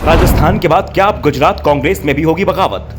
राजस्थान के बाद क्या अब गुजरात कांग्रेस में भी होगी बगावत?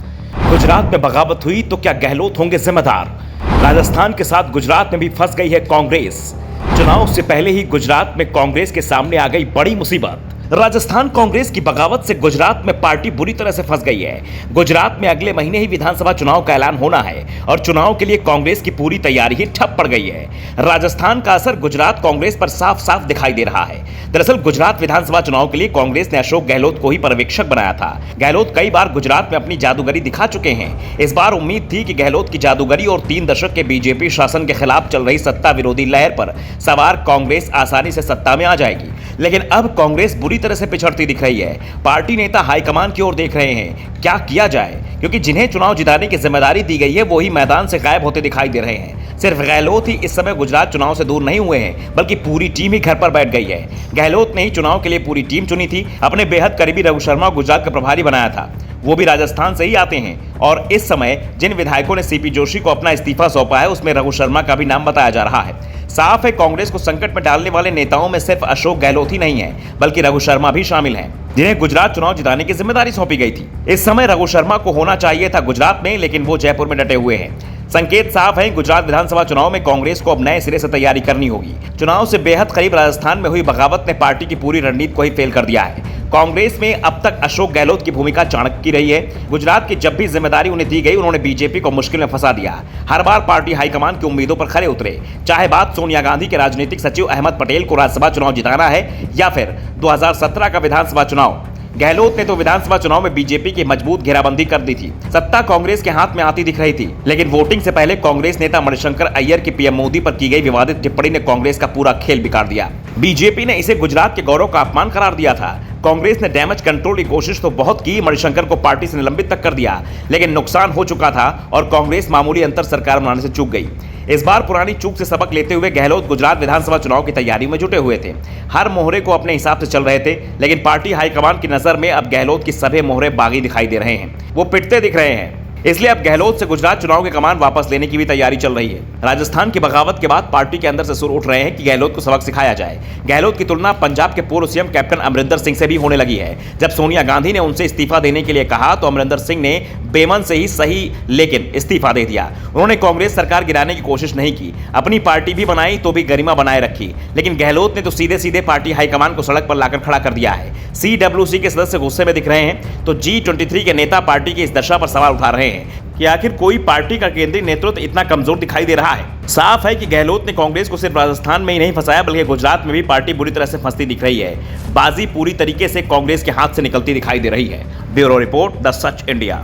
गुजरात में बगावत हुई तो क्या गहलोत होंगे जिम्मेदार? राजस्थान के साथ गुजरात में भी फंस गई है कांग्रेस। चुनाव से पहले ही गुजरात में कांग्रेस के सामने आ गई बड़ी मुसीबत। राजस्थान कांग्रेस की बगावत से गुजरात में पार्टी बुरी तरह से फंस गई है। गुजरात में अगले महीने ही विधानसभा चुनाव का ऐलान होना है और चुनाव के लिए कांग्रेस की पूरी तैयारी ही ठप पड़ गई है। राजस्थान का असर गुजरात कांग्रेस पर साफ साफ दिखाई दे रहा है। दरअसल गुजरात विधानसभा चुनाव के लिए कांग्रेस ने अशोक गहलोत को ही पर्यवेक्षक बनाया था। गहलोत कई बार गुजरात में अपनी जादूगरी दिखा चुके हैं। इस बार उम्मीद थी कि गहलोत की जादूगरी और 3 दशक के बीजेपी शासन के खिलाफ चल रही सत्ता विरोधी लहर पर सवार कांग्रेस आसानी से सत्ता में आ जाएगी, लेकिन अब कांग्रेस बुरी तरह से पिछड़ती दिख रही है। पार्टी नेता हाईकमान की ओर देख रहे हैं क्या किया जाए, क्योंकि जिन्हें चुनाव जिताने की जिम्मेदारी दी गई है वो ही मैदान से गायब होते दिखाई दे रहे हैं। सिर्फ गहलोत ही इस समय गुजरात चुनाव से दूर नहीं हुए हैं, बल्कि पूरी टीम ही घर पर बैठ गई है। गहलोत ने ही चुनाव के लिए पूरी टीम चुनी थी। अपने बेहद करीबी रघु शर्मा गुजरात का प्रभारी बनाया था, वो भी राजस्थान से ही आते हैं। और इस समय जिन विधायकों ने सीपी जोशी को अपना इस्तीफा सौंपा है उसमें रघु शर्मा का भी नाम बताया जा रहा है। साफ है कांग्रेस को संकट में डालने वाले नेताओं में सिर्फ अशोक गहलोत ही नहीं है, बल्कि रघु शर्मा भी शामिल हैं, जिन्हें गुजरात चुनाव जिताने की जिम्मेदारी सौंपी गई थी। इस समय रघु शर्मा को होना चाहिए था गुजरात में, लेकिन वो जयपुर में डटे हुए हैं। संकेत साफ है गुजरात विधानसभा चुनाव में कांग्रेस को अब नए सिरे से तैयारी करनी होगी। चुनाव से बेहद करीब राजस्थान में हुई बगावत ने पार्टी की पूरी रणनीति को ही फेल कर दिया है। कांग्रेस में अब तक अशोक गहलोत की भूमिका चाणक्य की रही है। गुजरात की जब भी जिम्मेदारी उन्हें दी गई उन्होंने बीजेपी को मुश्किल में फंसा दिया। हर बार पार्टी हाईकमान की उम्मीदों पर खरे उतरे, चाहे बात सोनिया गांधी के राजनीतिक सचिव अहमद पटेल को राज्यसभा चुनाव जिताना है या फिर 2017 का विधानसभा चुनाव। गहलोत ने तो विधानसभा चुनाव में बीजेपी की मजबूत घेराबंदी कर दी थी। सत्ता कांग्रेस के हाथ में आती दिख रही थी, लेकिन वोटिंग से पहले कांग्रेस नेता मणिशंकर अय्यर की पीएम मोदी पर की गई विवादित टिप्पणी ने कांग्रेस का पूरा खेल बिगाड़ दिया। बीजेपी ने इसे गुजरात के गौरव का अपमान करार दिया था। कांग्रेस ने डैमेज कंट्रोल की कोशिश तो बहुत की, मणिशंकर को पार्टी से निलंबित तक कर दिया, लेकिन नुकसान हो चुका था और कांग्रेस मामूली अंतर सरकार बनाने से चूक गई। इस बार पुरानी चूक से सबक लेते हुए गहलोत गुजरात विधानसभा चुनाव की तैयारी में जुटे हुए थे। हर मोहरे को अपने हिसाब से चल रहे थे, लेकिन पार्टी हाईकमान की नजर में अब गहलोत की सभी मोहरे बागी दिखाई दे रहे हैं। वो पिटते दिख रहे हैं। इसलिए अब गहलोत से गुजरात चुनाव के कमान वापस लेने की भी तैयारी चल रही है। राजस्थान की बगावत के बाद पार्टी के अंदर से सुर उठ रहे हैं कि गहलोत को सबक सिखाया जाए। गहलोत की तुलना पंजाब के पूर्व सीएम कैप्टन अमरिंदर सिंह से भी होने लगी है। जब सोनिया गांधी ने उनसे इस्तीफा देने के लिए कहा तो अमरिंदर सिंह ने बेमन से ही सही लेकिन इस्तीफा दे दिया। उन्होंने कांग्रेस सरकार गिराने की कोशिश नहीं की, अपनी पार्टी भी बनाई तो भी गरिमा बनाए रखी। लेकिन गहलोत ने तो सीधे सीधे पार्टी हाईकमान को सड़क पर लाकर खड़ा कर दिया है। CWC के सदस्य गुस्से में दिख रहे हैं तो G23 के नेता पार्टी की इस दशा पर सवाल उठा रहे हैं कि आखिर कोई पार्टी का केंद्रीय नेतृत्व इतना कमजोर दिखाई दे रहा है। साफ है कि गहलोत ने कांग्रेस को सिर्फ राजस्थान में ही नहीं फंसाया, बल्कि गुजरात में भी पार्टी बुरी तरह से फंसती दिख रही है। बाजी पूरी तरीके से कांग्रेस के हाथ से निकलती दिखाई दे रही है। Bureau report, the such India.